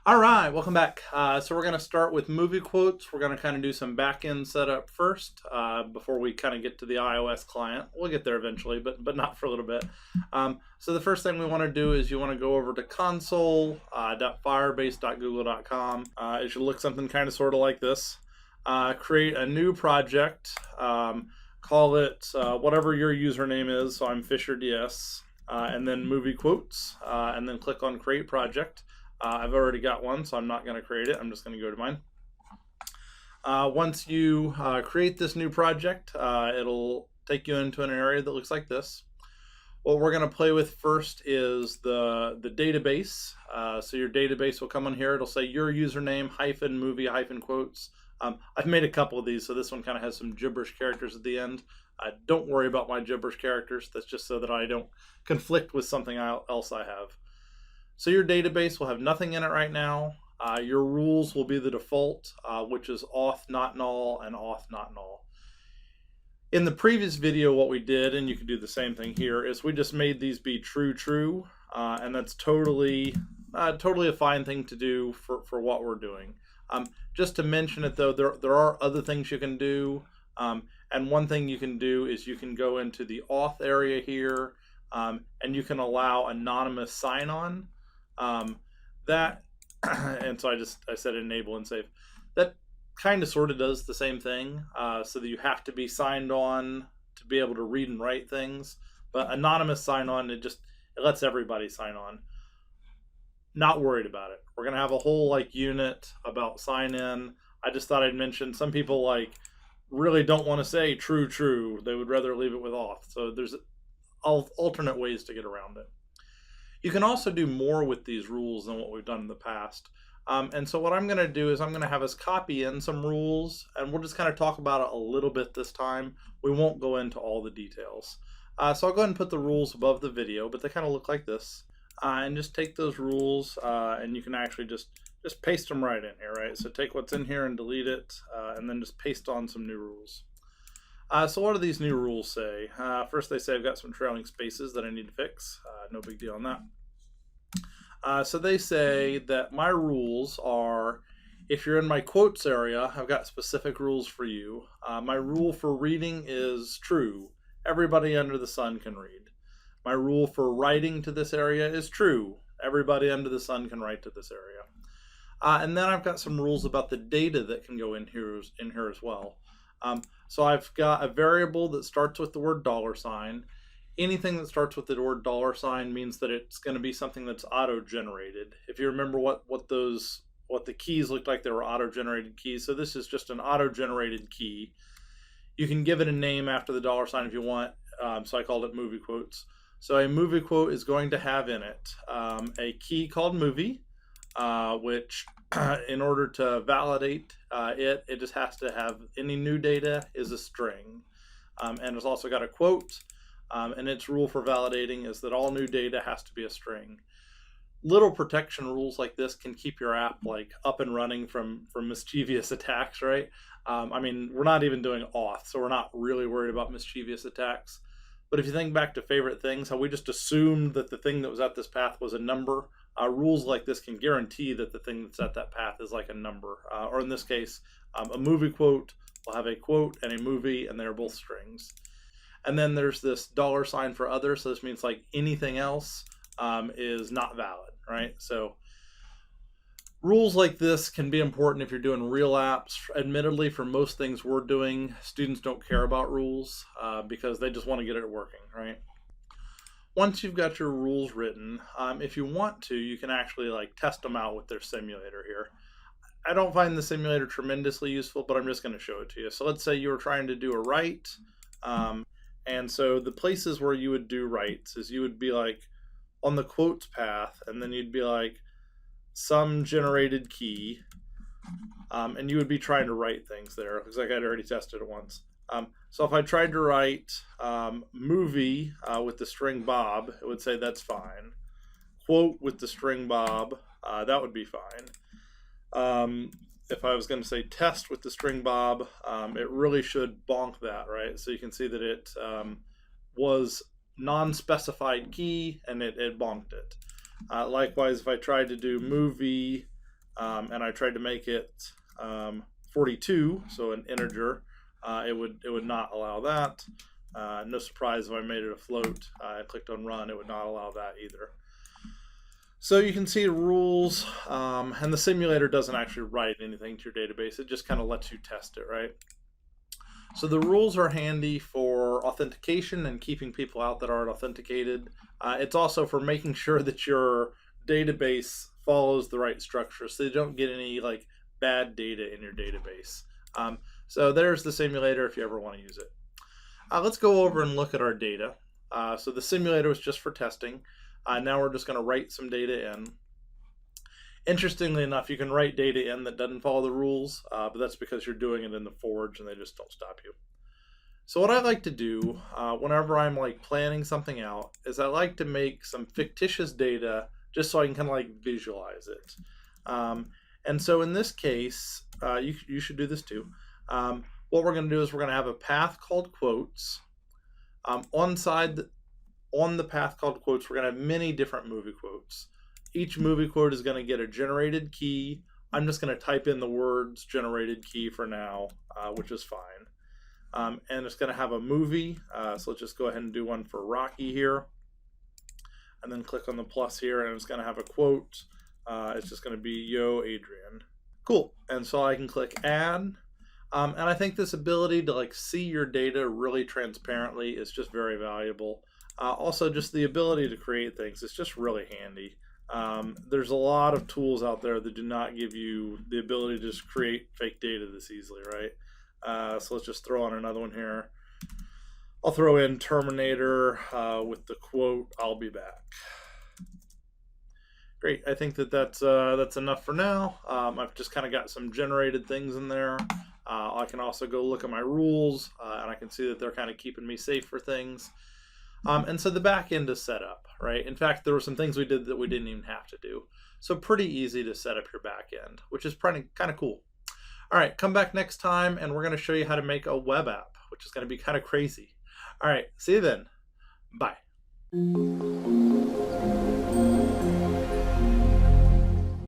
All right, welcome back. So we're going to start with MovieQuotes. We're going to kind of do some back-end setup first before we kind of get to the iOS client. We'll get there eventually, but not for a little bit. So the first thing we want to do is you want to go over to console.firebase.google.com. It should look something kind of sort of like this. Create a new project. Call it whatever your username is. So I'm FisherDS. And then MovieQuotes. And then click on Create Project. I've already got one, so I'm not going to create it. I'm just going to go to mine. Once you create this new project, it'll take you into an area that looks like this. What we're going to play with first is the database. So your database will come on here. It'll say your username hyphen movie hyphen quotes. I've made a couple of these, so this one kind of has some gibberish characters at the end. Don't worry about my gibberish characters. That's just so that I don't conflict with something else I have. So your database will have nothing in it right now. Your rules will be the default, which is auth not null and auth not null. In the previous video, what we did, and you can do the same thing here, is we just made these be true, and that's totally a fine thing to do for what we're doing. Just to mention it though, there are other things you can do, and one thing you can do is you can go into the auth area here, and you can allow anonymous sign-on. That and so I said enable and save. That kind of sort of does the same thing, so that you have to be signed on to be able to read and write things. But anonymous sign on, it lets everybody sign on. Not worried about it. We're gonna have a whole unit about sign in. I just thought I'd mention some people really don't want to say true. They would rather leave it with auth. So there's alternate ways to get around it. You can also do more with these rules than what we've done in the past. And so what I'm going to do is I'm going to have us copy in some rules, and we'll just kind of talk about it a little bit this time. We won't go into all the details. So I'll go ahead and put the rules above the video, but they kind of look like this. And just take those rules, and you can actually just paste them right in here, right? So take what's in here and delete it, and then just paste on some new rules. So what do these new rules say? First they say I've got some trailing spaces that I need to fix. No big deal on that. So they say that my rules are, if you're in my quotes area, I've got specific rules for you. My rule for reading is true. Everybody under the sun can read. My rule for writing to this area is true. Everybody under the sun can write to this area. And then I've got some rules about the data that can go in here as well. So I've got a variable that starts with the word $. Anything that starts with the word $sign means that it's going to be something that's auto-generated. If you remember what the keys looked like, they were auto-generated keys. So this is just an auto-generated key. You can give it a name after the $sign if you want. So I called it MovieQuotes. So a MovieQuote is going to have in it a key called movie, which in order to validate it just has to have any new data is a string. And it's also got a quote, and its rule for validating is that all new data has to be a string. Little protection rules like this can keep your app up and running from mischievous attacks, right? I mean, we're not even doing auth, so we're not really worried about mischievous attacks. But if you think back to favorite things, how we just assumed that the thing that was at this path was a number, rules like this can guarantee that the thing that's at that path is like a number. Or in this case, a movie quote will have a quote and a movie, and they're both strings. And then there's this $sign for other, so this means anything else is not valid, right? So rules like this can be important if you're doing real apps. Admittedly, for most things we're doing, students don't care about rules because they just want to get it working, right? Once you've got your rules written, if you want to, you can actually test them out with their simulator here. I don't find the simulator tremendously useful, but I'm just going to show it to you. So let's say you were trying to do a write, and so the places where you would do writes is you would be on the quotes path, and then you'd be some generated key, and you would be trying to write things there. Looks like I'd already tested it once. So if I tried to write movie with the string Bob, it would say that's fine. Quote with the string Bob, that would be fine. If I was going to say test with the string Bob, it really should bonk that, right? So you can see that it was non-specified key, and it bonked it. Likewise, if I tried to do movie and I tried to make it 42, so an integer, it would not allow that. No surprise if I made it a float. I clicked on run, it would not allow that either. So you can see rules, and the simulator doesn't actually write anything to your database. It just kind of lets you test it, right? So the rules are handy for authentication and keeping people out that aren't authenticated. It's also for making sure that your database follows the right structure, so you don't get any like bad data in your database. So there's the simulator if you ever want to use it. Let's go over and look at our data. So the simulator was just for testing. Now we're just going to write some data in. Interestingly enough, you can write data in that doesn't follow the rules, but that's because you're doing it in the forge and they just don't stop you. So what I like to do whenever I'm like planning something out is I like to make some fictitious data just so I can kind of like visualize it. And so in this case, you should do this too. What we're going to do is we're going to have a path called quotes. On the path called quotes, we're going to have many different movie quotes. Each movie quote is going to get a generated key. I'm just going to type in the words generated key for now, which is fine. And it's going to have a movie. So let's just go ahead and do one for Rocky here. And then click on the plus here, and it's going to have a quote. It's just going to be, yo, Adrian. Cool. And so I can click add. And I think this ability to like see your data really transparently is just very valuable. Also, just the ability to create things is just really handy. There's a lot of tools out there that do not give you the ability to just create fake data this easily, right? So let's just throw on another one here. I'll throw in Terminator with the quote, I'll be back. Great, I think that's enough for now. I've just kind of got some generated things in there. I can also go look at my rules, and I can see that they're kind of keeping me safe for things. And so the back end is set up, right? In fact, there were some things we did that we didn't even have to do. So pretty easy to set up your back end, which is kind of cool. All right, come back next time, and we're going to show you how to make a web app, which is going to be kind of crazy. All right, see you then. Bye.